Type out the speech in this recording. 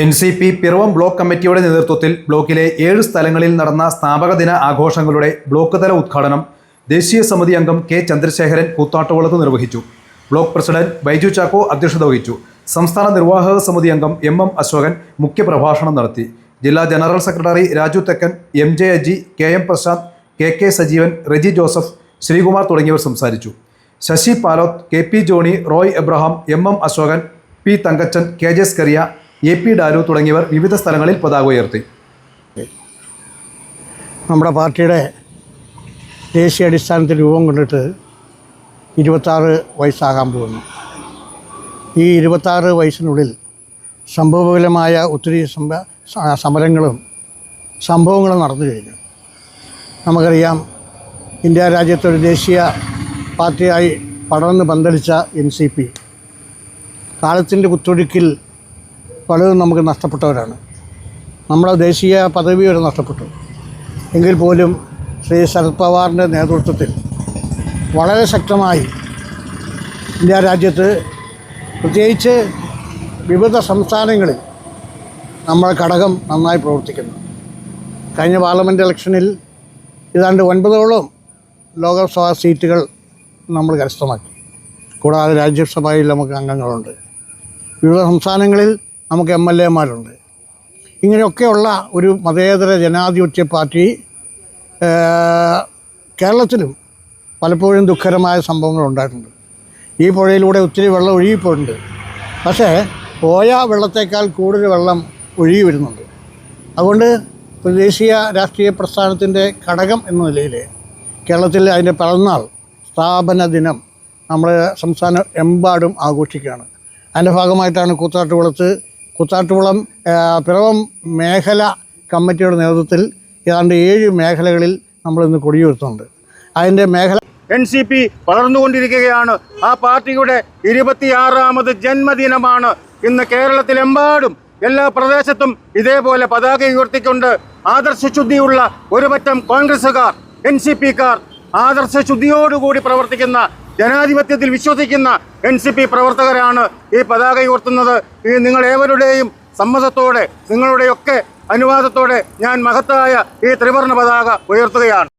NCP Piravom block കമ്മിറ്റിയുടെ നേതൃത്വത്തിൽ ബ്ലോക്കിലെ 7 സ്ഥലങ്ങളിൽ നടന്ന സ്ഥാപക ദിന ആഘോഷങ്ങളുടെ ബ്ലോക്ക് തല ഉദ്ഘാടനം ദേശീയ സമിതി അംഗം കെ ചന്ദ്രശേഖരൻ കൂത്താട്ടുകുളത്ത് നിർവഹിച്ചു. ബ്ലോക്ക് പ്രസിഡന്റ് ബൈജു ചാക്കോ അധ്യക്ഷത വഹിച്ചു. സംസ്ഥാന നിർവാഹക സമിതി അംഗം MM അശോകൻ മുഖ്യപ്രഭാഷണം നടത്തി. ജില്ലാ general secretary Raju Thekkan, MJ Aji, KM Prasanth, KK Sajeevan, Reji Joseph, Sreekumar തുടങ്ങിയവർ സംസാരിച്ചു. Sasi Paloth, KP Johny, Roy Abraham, MM Ashokan, P Thankachan, KJ Scaria, AP Daru തുടങ്ങിയവർ വിവിധ സ്ഥലങ്ങളിൽ പതാക ഉയർത്തി. നമ്മുടെ പാർട്ടിയുടെ ദേശീയ അടിസ്ഥാനത്തിൽ രൂപം കൊണ്ടിട്ട് 26 വയസ്സാകാൻ പോകുന്നു. ഈ 26 വയസ്സിനുള്ളിൽ സംഭവബഹുലമായ ഒത്തിരി സമരങ്ങളും സംഭവങ്ങളും നടന്നു കഴിഞ്ഞു. നമുക്കറിയാം, ഇന്ത്യ രാജ്യത്തൊരു ദേശീയ പാർട്ടിയായി പടർന്ന് പന്തലിച്ച NCP കാലത്തിൻ്റെ കുത്തൊഴുക്കിൽ പലതും നമുക്ക് നഷ്ടപ്പെട്ടവരാണ്. നമ്മുടെ ദേശീയ പദവി വരെ നഷ്ടപ്പെട്ടു. എങ്കിൽ പോലും ശ്രീ ശരത് പവാറിൻ്റെ നേതൃത്വത്തിൽ വളരെ ശക്തമായി ഇന്ത്യ രാജ്യത്ത്, പ്രത്യേകിച്ച് വിവിധ സംസ്ഥാനങ്ങളിൽ നമ്മുടെ ഘടകം നന്നായി പ്രവർത്തിക്കുന്നു. കഴിഞ്ഞ പാർലമെൻറ്റ് ഇലക്ഷനിൽ ഏതാണ്ട് 9ഓളം ലോകസഭാ സീറ്റുകൾ നമ്മൾ കരസ്ഥമാക്കി. കൂടാതെ രാജ്യസഭയിൽ നമുക്ക് അംഗങ്ങളുണ്ട്. വിവിധ സംസ്ഥാനങ്ങളിൽ നമുക്ക് MLA മാരുണ്ട്. ഇങ്ങനെയൊക്കെയുള്ള ഒരു മതേതര ജനാധിപത്യ പാർട്ടി കേരളത്തിലും പലപ്പോഴും ദുഃഖകരമായ സംഭവങ്ങൾ ഉണ്ടായിട്ടുണ്ട്. ഈ പുഴയിലൂടെ ഒത്തിരി വെള്ളം ഒഴുകിപ്പോയിട്ടുണ്ട്. പക്ഷേ പോയ വെള്ളത്തേക്കാൾ കൂടുതൽ വെള്ളം ഒഴുകി വരുന്നുണ്ട്. അതുകൊണ്ട് ദേശീയ രാഷ്ട്രീയ പ്രസ്ഥാനത്തിൻ്റെ ഘടകം എന്ന നിലയിൽ കേരളത്തിൽ അതിൻ്റെ പിറന്നാൾ സ്ഥാപന ദിനം നമ്മൾ സംസ്ഥാനം എമ്പാടും ആഘോഷിക്കുകയാണ്. അതിൻ്റെ ഭാഗമായിട്ടാണ് കൂത്താട്ടുകുളം പിറവം മേഖല കമ്മിറ്റിയുടെ നേതൃത്വത്തിൽ ഏതാണ്ട് 7 മേഖലകളിൽ നമ്മളിന്ന് കൊടിയുയർത്തുന്നുണ്ട്. അതിൻ്റെ മേഖല NCP വളർന്നുകൊണ്ടിരിക്കുകയാണ്. ആ പാർട്ടിയുടെ 26ാമത് ജന്മദിനമാണ് ഇന്ന്. കേരളത്തിലെമ്പാടും എല്ലാ പ്രദേശത്തും ഇതേപോലെ പതാക ഉയർത്തിക്കൊണ്ട് ആദർശശുദ്ധിയുള്ള ഒരു പറ്റം കോൺഗ്രസ്സുകാർ, NCPക്കാർ, ആദർശശുദ്ധിയോടുകൂടി പ്രവർത്തിക്കുന്ന, ജനാധിപത്യത്തിൽ വിശ്വസിക്കുന്ന NCP പ്രവർത്തകരാണ് ഈ പതാക ഉയർത്തുന്നത്. ഈ നിങ്ങളേവരുടെയും സമ്മതത്തോടെ, നിങ്ങളുടെയൊക്കെ അനുവാദത്തോടെ ഞാൻ മഹത്തായ ഈ ത്രിവർണ്ണ പതാക ഉയർത്തുകയാണ്.